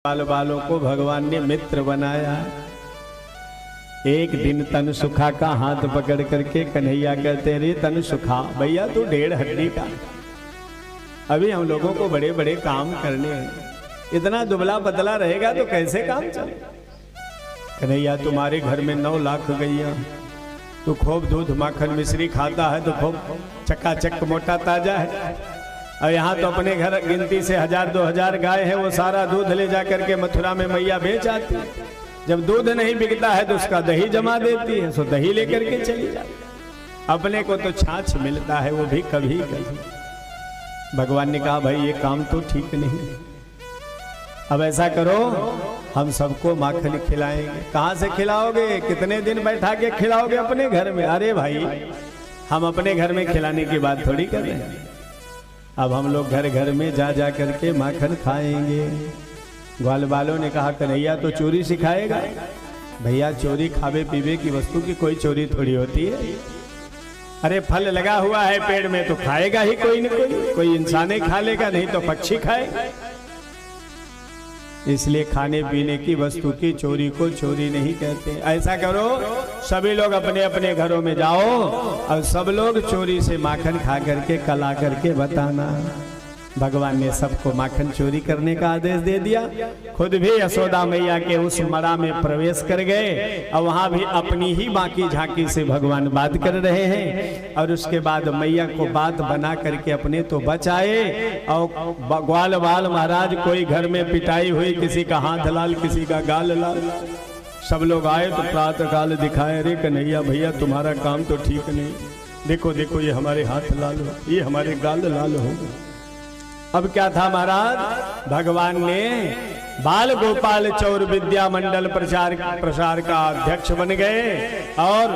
बाल बालों को भगवान ने मित्र बनाया। एक दिन तन सुखा का हाथ पकड़ करके कन्हैया कहते रे तन सुखा, भैया तू 1.5 हड्डी का, अभी हम लोगों को बड़े बड़े काम करने हैं, इतना दुबला पतला रहेगा तो कैसे काम चले। कन्हैया तुम्हारे घर में 9 लाख गैया, तू खूब दूध माखन मिश्री खाता है तो खूब चकाचक मोटा ताजा है, और यहाँ तो अपने घर गिनती से 1000-2000 गाय है, वो सारा दूध ले जा करके मथुरा में मैया बेच आती है। जब दूध नहीं बिकता है तो उसका दही जमा देती है, सो दही लेकर के चली जाती। अपने को तो छाछ मिलता है, वो भी कभी कभी। भगवान ने कहा भाई ये काम तो ठीक नहीं, अब ऐसा करो हम सबको माखन खिलाएंगे। कहाँ से खिलाओगे, कितने दिन बैठा के खिलाओगे अपने घर में? अरे भाई हम अपने घर में खिलाने की बात थोड़ी कर रहे हैं, अब हम लोग घर घर में जा जा करके माखन खाएंगे। ग्वाल बालों ने कहा कन्हैया तो चोरी सिखाएगा? भैया चोरी खावे पीवे की वस्तु की कोई चोरी थोड़ी होती है। अरे फल लगा हुआ है पेड़ में तो खाएगा ही कोई न कोई इंसान ही खा लेगा, नहीं तो पक्षी खाए। इसलिए खाने पीने की वस्तु की चोरी को चोरी नहीं कहते। ऐसा करो सभी लोग अपने अपने घरों में जाओ और सब लोग चोरी से माखन खा करके कल आ करके बताना। भगवान ने सबको माखन चोरी करने का आदेश दे दिया। खुद भी यशोदा मैया के उस मड़ा में प्रवेश कर गए और वहां भी अपनी ही बाकी झांकी से भगवान बात कर रहे हैं। और उसके बाद मैया को बात बना करके अपने तो बचाए, और ग्वाल बाल महाराज कोई घर में पिटाई हुई, किसी का हाथ लाल किसी का गाल लाल, सब लोग आए तो प्रातः काल दिखाए अरे कन्हैया भैया तुम्हारा काम तो ठीक नहीं, देखो देखो ये हमारे हाथ लाल हो, ये हमारे गाल लाल हो। अब क्या था महाराज, भगवान ने बाल गोपाल चौर विद्या मंडल प्रसार का अध्यक्ष बन गए और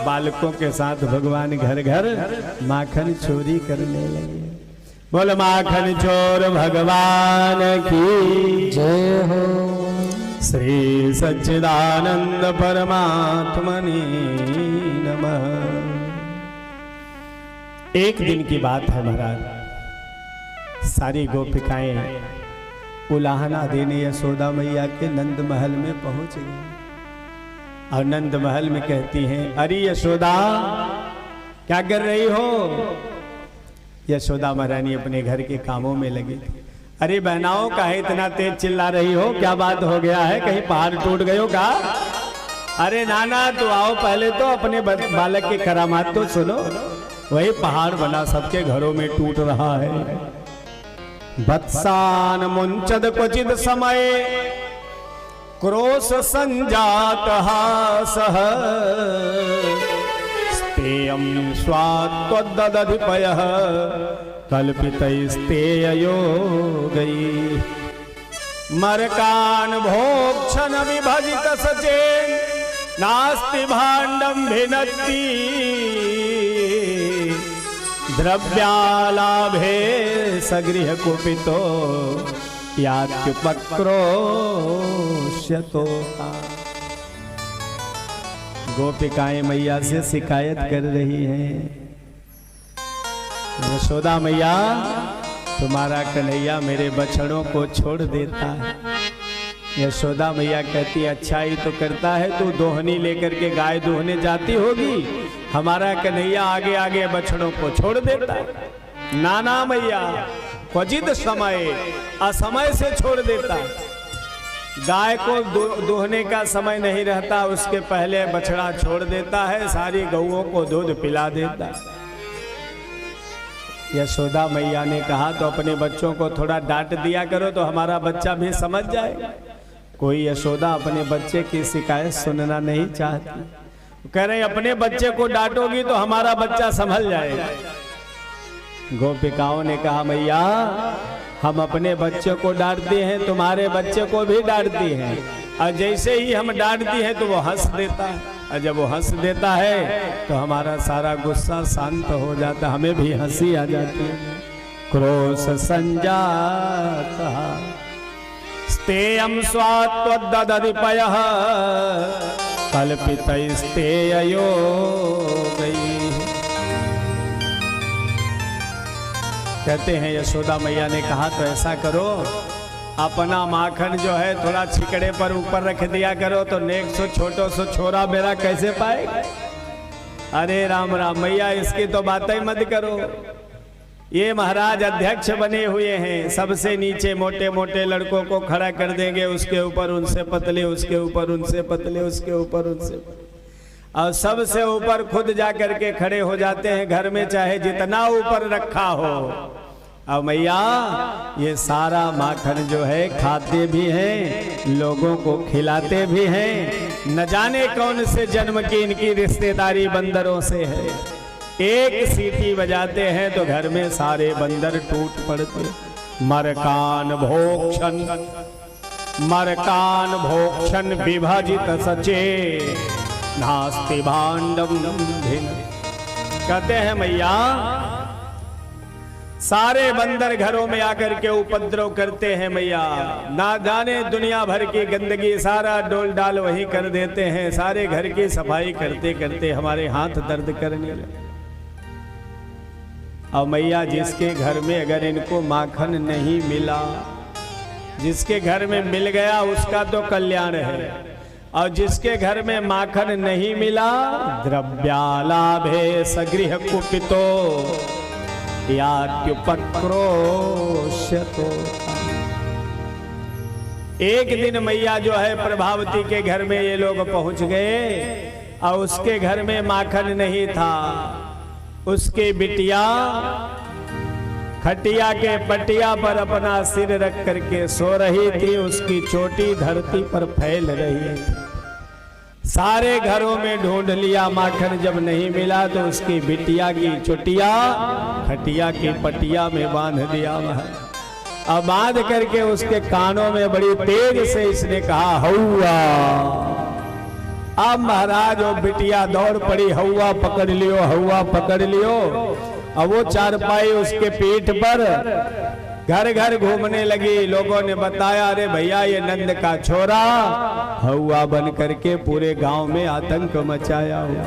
बालकों के साथ भगवान घर घर माखन चोरी करने लगे। बोल माखन चोर भगवान की जय हो। श्री सच्चिदानंद परमात्मने नमः। एक दिन की बात है महाराज, सारी गोपिकाएं उलाहना देने यशोदा मैया के नंद महल में पहुंच गई और नंद महल में कहती हैं अरे यशोदा क्या कर रही हो? यशोदा महारानी अपने घर के कामों में लगी थी। अरे बहनाओं काहे इतना तेज चिल्ला रही हो, क्या बात हो गया है, कहीं पहाड़ टूट गए हो का? अरे नाना तो आओ पहले तो अपने बालक के करामात तो सुनो। वही पहाड़ बना सबके घरों में टूट रहा है। वत्सान मुंचद क्वचिद समय क्रोश संजात हासः स्तेयं स्वात्वदधिपयः कल्पितैस्तेयो गई मरकान भोक्षण विभजित सचेन नास्ति भाण्डं भिनत्ति द्रव्यालाभे सगृह कुपितो यात्युपक्रोश्यतो। गोपिकाएं मैया से शिकायत कर रही हैं यशोदा मैया तुम्हारा कन्हैया मेरे बछड़ों को छोड़ देता है। यशोदा मैया कहती अच्छा ही तो करता है, तू दोहनी लेकर के गाय दोहने जाती होगी, हमारा कन्हैया आगे आगे बछड़ों को छोड़ देता है। नाना मैया क्वचित समय असमय से छोड़ देता है, गाय को दोहने का समय नहीं रहता उसके पहले बछड़ा छोड़ देता है, सारी गौओं को दूध पिला देता है। यशोदा मैया ने कहा तो अपने बच्चों को थोड़ा डांट दिया करो तो हमारा बच्चा भी समझ जाए। कोई यशोदा अपने बच्चे की शिकायत सुनना नहीं चाहती, कह रहे अपने बच्चे को डांटोगी तो हमारा बच्चा संभल जाएगा। गोपिकाओं ने कहा मैया हम अपने बच्चे को डांटते हैं, तुम्हारे बच्चे को भी डांटती हैं, और जैसे ही हम डांटती हैं तो वो हंस देता है, और जब वो हंस देता है तो हमारा सारा गुस्सा शांत हो जाता, हमें भी हंसी आ जाती है। क्रोश संजाता स्तेयं स्वात्वदधिपयः कल्पितैस्तेयो गई। कहते हैं यशोदा मैया ने कहा तो ऐसा करो अपना माखन जो है थोड़ा छिकड़े पर ऊपर रख दिया करो तो नेक सो छोटो सो छोरा मेरा कैसे पाए। अरे राम राम मैया, इसकी तो बात ही मत करो। ये महाराज अध्यक्ष बने हुए हैं, सबसे नीचे मोटे मोटे लड़कों को खड़ा कर देंगे, उसके ऊपर उनसे पतले, उसके ऊपर उनसे पतले, उसके ऊपर उनसे पतले, और सबसे ऊपर खुद जा करके खड़े हो जाते हैं घर में, चाहे जितना ऊपर रखा हो। अब मैया ये सारा माखन जो है खाते भी हैं, लोगों को खिलाते भी हैं। न जाने कौन से जन्म की इनकी रिश्तेदारी बंदरों से है। एक सीटी बजाते हैं तो घर में सारे बंदर टूट पड़ते। मरकान भोक्षण, मरकान भोक्षण विभाजित सचे नास्ति भांडम भिन्न। कहते हैं मैया सारे बंदर घरों में आकर के उपद्रव करते हैं मैया, ना जाने दुनिया भर की गंदगी सारा डोल डाल वही कर देते हैं। सारे घर की सफाई करते करते हमारे हाथ दर्द करने लगे। और मैया जिसके घर में अगर इनको माखन नहीं मिला, जिसके घर में मिल गया उसका तो कल्याण है, और जिसके घर में माखन नहीं मिला द्रव्यालाभे सगृह कुपितो यात्युपक्रोश्यतो। एक दिन मैया जो है प्रभावती के घर में ये लोग पहुंच गए और उसके घर में माखन नहीं था। उसकी बिटिया खटिया के पटिया पर अपना सिर रख करके सो रही थी, उसकी चोटी धरती पर फैल रही थी। सारे घरों में ढूंढ लिया, माखन जब नहीं मिला तो उसकी बिटिया की चोटिया खटिया की पटिया में बांध दिया। अब बांध करके उसके कानों में बड़ी तेज से इसने कहा हौवा। अब महाराज वो बिटिया दौड़ पड़ी, हौवा पकड़ लियो, हौवा पकड़ लियो। अब वो चारपाई उसके पीठ पर घर घर घूमने लगी। लोगों ने बताया अरे भैया ये नंद का छोरा हौवा बन करके पूरे गांव में आतंक मचाया हुआ।